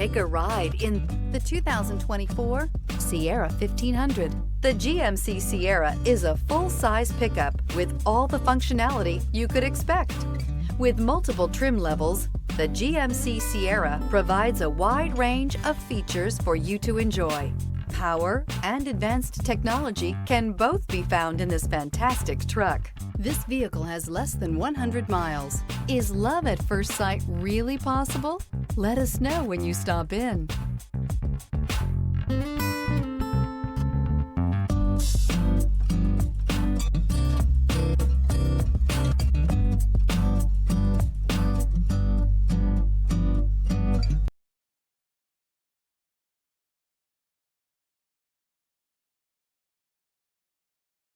Take a ride in the 2024 Sierra 1500. The GMC Sierra is a full-size pickup with all the functionality you could expect. With multiple trim levels, the GMC Sierra provides a wide range of features for you to enjoy. Power and advanced technology can both be found in this fantastic truck. This vehicle has less than 100 miles. Is love at first sight really possible? Let us know when you stop in.